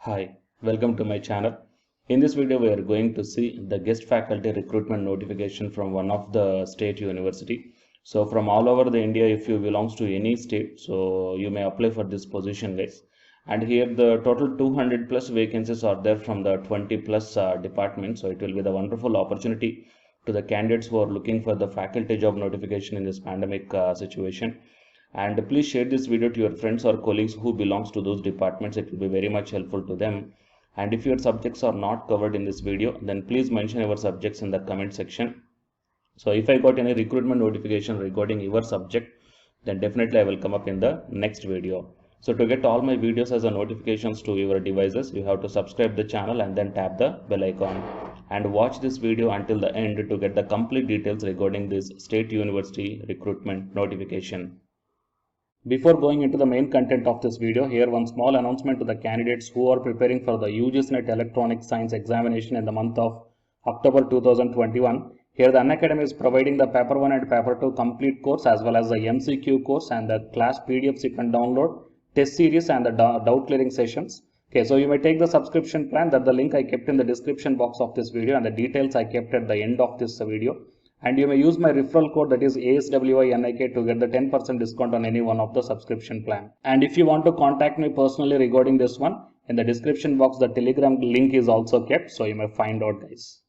Hi, welcome to my channel. In this video, we are going to see the guest faculty recruitment notification from one of the state university. So from all over the India, if you belongs to any state, so you may apply for this position, guys. And here the total 200 plus vacancies are there from the 20 plus departments. So it will be the wonderful opportunity to the candidates who are looking for the faculty job notification in this pandemic situation. And please share this video to your friends or colleagues who belongs to those departments. It will be very much helpful to them. And if your subjects are not covered in this video, then please mention your subjects in the comment section. So if I got any recruitment notification regarding your subject, then definitely I will come up in the next video. So to get all my videos as a notifications to your devices, you have to subscribe the channel and then tap the bell icon and watch this video until the end to get the complete details regarding this state university recruitment notification. Before going into the main content of this video, here one small announcement to the candidates who are preparing for the UGC NET Electronic Science examination in the month of October 2021. Here the Unacademy is providing the Paper 1 and Paper 2 complete course as well as the MCQ course and the class PDFs you can download, test series and the doubt clearing sessions. Okay, so you may take the subscription plan that the link I kept in the description box of this video and the details I kept at the end of this video. And you may use my referral code, that is ASWINIK, to get the 10% discount on any one of the subscription plan. And if you want to contact me personally regarding this one, in the description box the Telegram link is also kept, so you may find out, guys.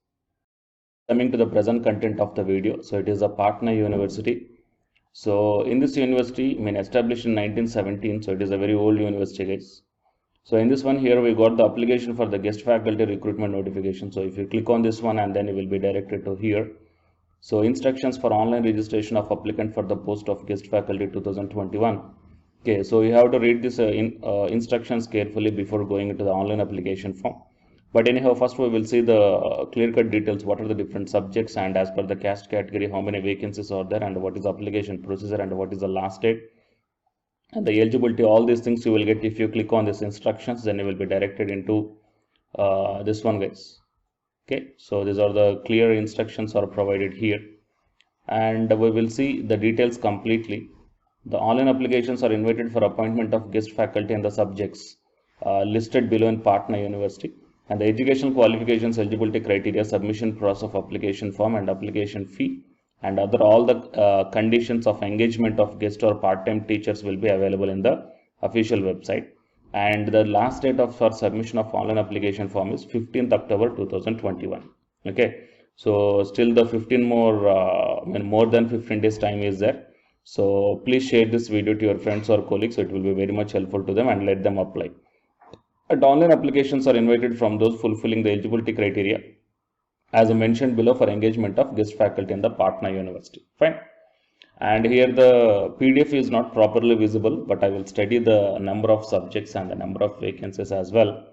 Coming to the present content of the video, so it is a Patna University. So in this university, established in 1917, so it is a very old university, guys. So in this one here, we got the application for the guest faculty recruitment notification. So if you click on this one and then you will be directed to here. So instructions for online registration of applicant for the post of guest faculty 2021. Okay, so you have to read this instructions carefully before going into the online application form. But anyhow, first we will see the clear-cut details, what are the different subjects and as per the caste category, how many vacancies are there and what is the application procedure and what is the last date. And the eligibility, all these things you will get if you click on these instructions, then you will be directed into this one, guys. Okay, so these are the clear instructions are provided here and we will see the details completely. The online applications are invited for appointment of guest faculty and the subjects listed below in Patna University, and the educational qualifications, eligibility criteria, submission process of application form and application fee and all the conditions of engagement of guest or part-time teachers will be available in the official website. And the last date for submission of online application form is 15th October 2021. Okay, so still the 15 more than 15 days time is there. So please share this video to your friends or colleagues, so it will be very much helpful to them and let them apply. And online applications are invited from those fulfilling the eligibility criteria as I mentioned below for engagement of guest faculty in the Patna University. Fine. And here the PDF is not properly visible, but I will study the number of subjects and the number of vacancies as well.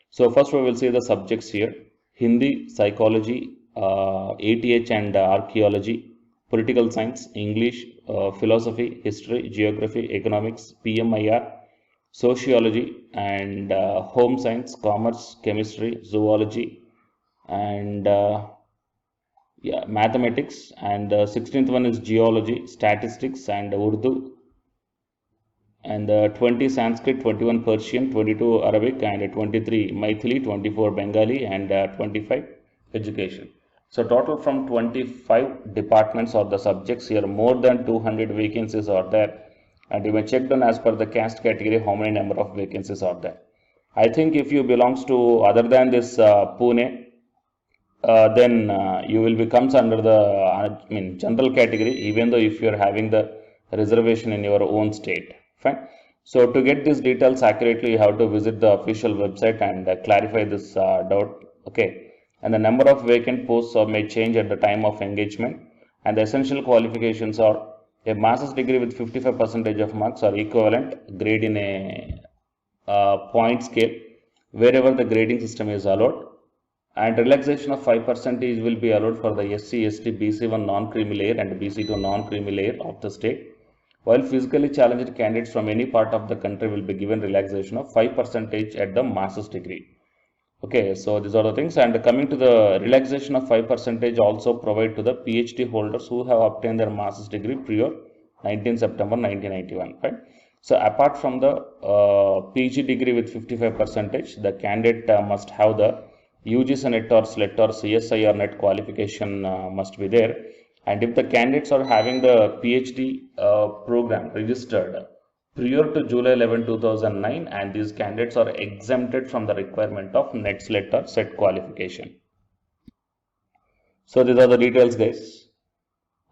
So first we will see the subjects here: Hindi, psychology, ATH and archaeology, political science, English, philosophy, history, geography, economics, PMIR, sociology and home science, commerce, chemistry, zoology and mathematics, and the 16th one is geology, statistics and Urdu, and 20 Sanskrit, 21 Persian, 22 Arabic and 23 Maithili, 24 Bengali and 25 education. So total from 25 departments or the subjects here, more than 200 vacancies are there, and you may check down as per the caste category how many number of vacancies are there. I think if you belongs to other than this Pune, then you will become under the general category, even though if you are having the reservation in your own state. Fine. So to get these details accurately, you have to visit the official website and clarify this doubt. Okay, and the number of vacant posts may change at the time of engagement, and the essential qualifications are a master's degree with 55% of marks or equivalent grade in a point scale wherever the grading system is allowed, and relaxation of 5% will be allowed for the SC, ST, BC1 non-creamy layer and BC2 non-creamy layer of the state, while physically challenged candidates from any part of the country will be given relaxation of 5% at the master's degree. Okay, so these are the things, and coming to the relaxation of 5% also provide to the PhD holders who have obtained their master's degree prior 19 September 1991. Right? So apart from the PG degree with 55%, the candidate must have the UGC NET or SLET or CSI or NET qualification must be there. And if the candidates are having the PhD program registered prior to July 11, 2009, and these candidates are exempted from the requirement of NET, SLET or SET qualification. So these are the details, guys.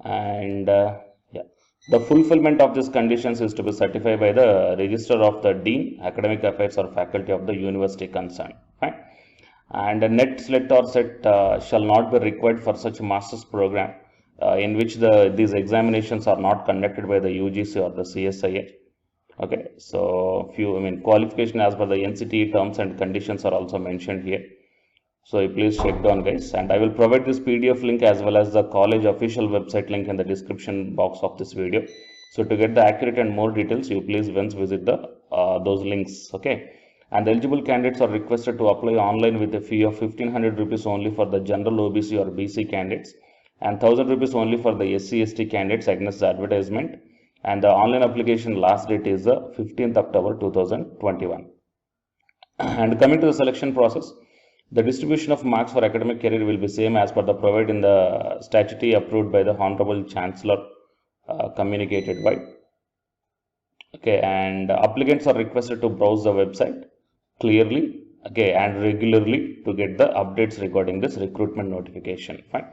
And yeah, the fulfillment of these conditions is to be certified by the Register of the Dean, Academic Affairs or Faculty of the University concerned. Fine. And a NET, SLET or SET shall not be required for such master's program in which these examinations are not conducted by the UGC or the CSIA. Okay, so qualification as per the NCTE terms and conditions are also mentioned here. So you please check down, guys, and I will provide this PDF link as well as the college official website link in the description box of this video. So to get the accurate and more details, you please once visit those links. Okay, and the eligible candidates are requested to apply online with a fee of 1500 rupees only for the general OBC or BC candidates and 1000 rupees only for the SC/ST candidates against the advertisement. And the online application last date is the 15th October 2021. And coming to the selection process, the distribution of marks for academic career will be same as per the provided in the statute approved by the Honorable Chancellor communicated by. Okay, and applicants are requested to browse the website clearly, okay, and regularly to get the updates regarding this recruitment notification. Fine.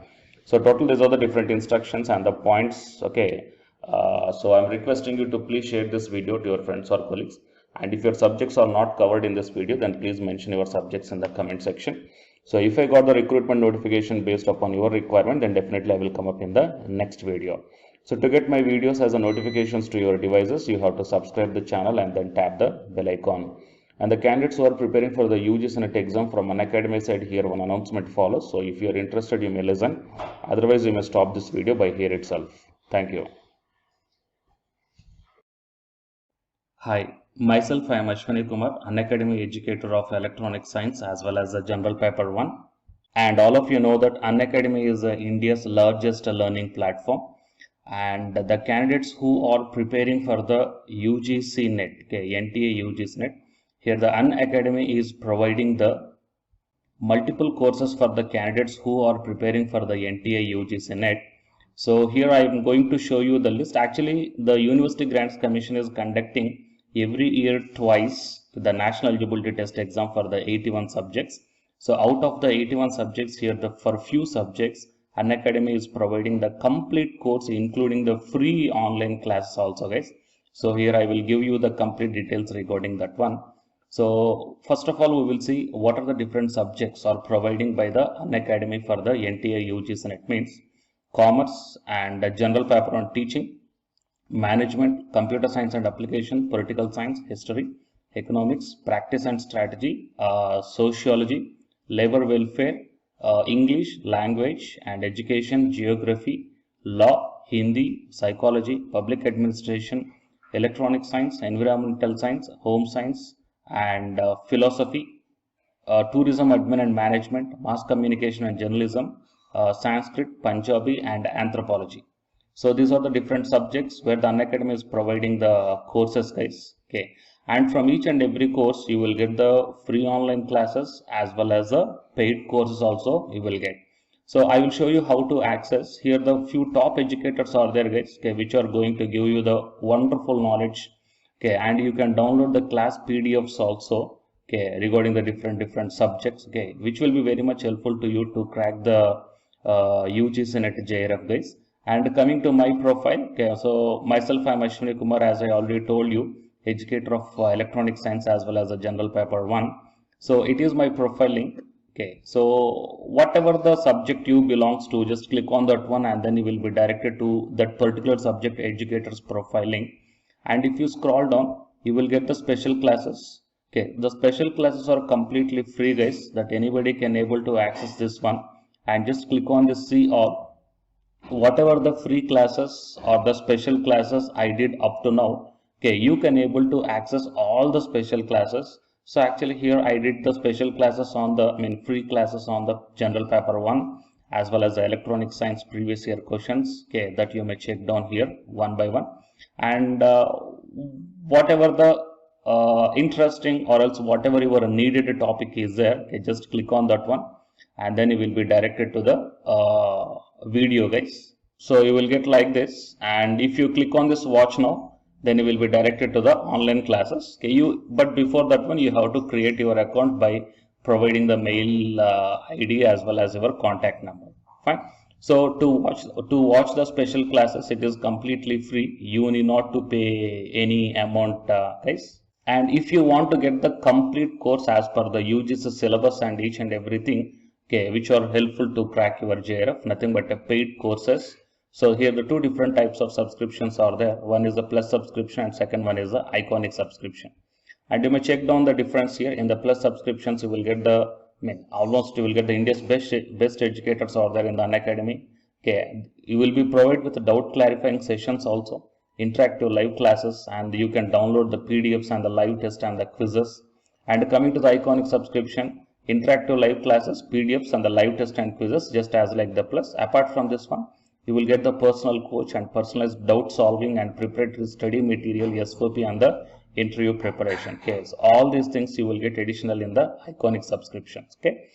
So total these are the different instructions and the points. Okay, so I'm requesting you to please share this video to your friends or colleagues. And if your subjects are not covered in this video, then please mention your subjects in the comment section. So if I got the recruitment notification based upon your requirement, then definitely I will come up in the next video. So to get my videos as a notifications to your devices, you have to subscribe the channel and then tap the bell icon. And the candidates who are preparing for the UGC NET exam from Unacademy side, here one announcement follows. So if you are interested, you may listen. Otherwise, you may stop this video by here itself. Thank you. Hi, myself I am Ashwani Kumar, Unacademy educator of Electronic Science as well as the General Paper 1. And all of you know that Unacademy is India's largest learning platform. And the candidates who are preparing for the UGC NET, okay, NTA UGC NET, here the Unacademy is providing the multiple courses for the candidates who are preparing for the NTA UGC NET. So here I am going to show you the list. Actually, the University Grants Commission is conducting every year twice the national eligibility test exam for the 81 subjects. So out of the 81 subjects here, for few subjects, Unacademy is providing the complete course including the free online classes also, guys. So here I will give you the complete details regarding that one. So first of all, we will see what are the different subjects are providing by the Unacademy for the NTA UGC NET. Means commerce and general paper on teaching, management, computer science and application, political science, history, economics, practice and strategy, sociology, labor welfare, English, language and education, geography, law, Hindi, psychology, public administration, electronic science, environmental science, home science and philosophy, tourism admin and management, mass communication and journalism, Sanskrit, Punjabi and anthropology. So these are the different subjects where the Unacademy is providing the courses, guys. Okay, and from each and every course you will get the free online classes as well as the paid courses also you will get. So I will show you how to access. Here the few top educators are there, guys, okay, which are going to give you the wonderful knowledge. Okay, and you can download the class PDFs also, okay, regarding the different subjects, okay, which will be very much helpful to you to crack the UGC NET JRF, guys. And coming to my profile, okay, so myself I am Ashwani Kumar, as I already told you, educator of electronic science as well as a general paper 1. So it is my profile link. Okay, so whatever the subject you belongs to, just click on that one and then you will be directed to that particular subject educator's profile link. And if you scroll down, you will get the special classes. Okay, the special classes are completely free, guys, that anybody can able to access this one. And just click on the see all. Whatever the free classes or the special classes I did up to now, okay, you can able to access all the special classes. So actually here I did the special classes on the free classes on the general paper 1 as well as the electronic science previous year questions, okay, that you may check down here one by one. And whatever the interesting or else whatever your needed topic is there, okay, just click on that one and then you will be directed to the video, guys. So you will get like this, and if you click on this watch now, then you will be directed to the online classes. Okay, but before that one you have to create your account by providing the mail ID as well as your contact number. Fine. So to watch the special classes, it is completely free. You need not to pay any amount, guys. And if you want to get the complete course as per the UGC syllabus and each and everything, okay, which are helpful to crack your JRF, nothing but a paid courses. So here the two different types of subscriptions are there. One is the plus subscription and second one is the iconic subscription. And you may check down the difference here. In the plus subscriptions, you will get the, almost you will get the India's best educators are there in the Unacademy. Okay, you will be provided with the doubt clarifying sessions also, interactive live classes, and you can download the PDFs and the live test and the quizzes. And coming to the iconic subscription, interactive live classes, PDFs and the live test and quizzes, just as like the plus. Apart from this one, you will get the personal coach and personalized doubt solving and preparatory study material, SOP, and the interview preparation. Okay, so all these things you will get additional in the iconic subscriptions. Okay,